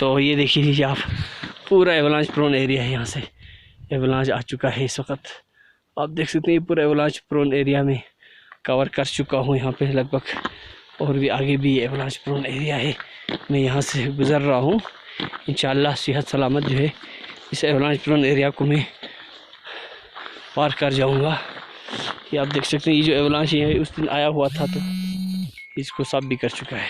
तो ये देख लीजिए आप, पूरा एवलांच प्रोन एरिया है। यहाँ से एवलांच आ चुका है इस वक्त, आप देख सकते हैं पूरा एवलांच प्रोन एरिया में कवर कर चुका हूँ यहाँ पे लगभग, और भी आगे भी एवलांच प्रोन एरिया है। मैं यहाँ से गुज़र रहा हूँ, इंशाअल्लाह सेहत सलामत जो है इस एवलांच प्रोन एरिया को मैं पार कर जाऊँगा। ये आप देख सकते हैं, ये जो एवलांच है उस दिन आया हुआ था तो इसको साफ भी कर चुका है।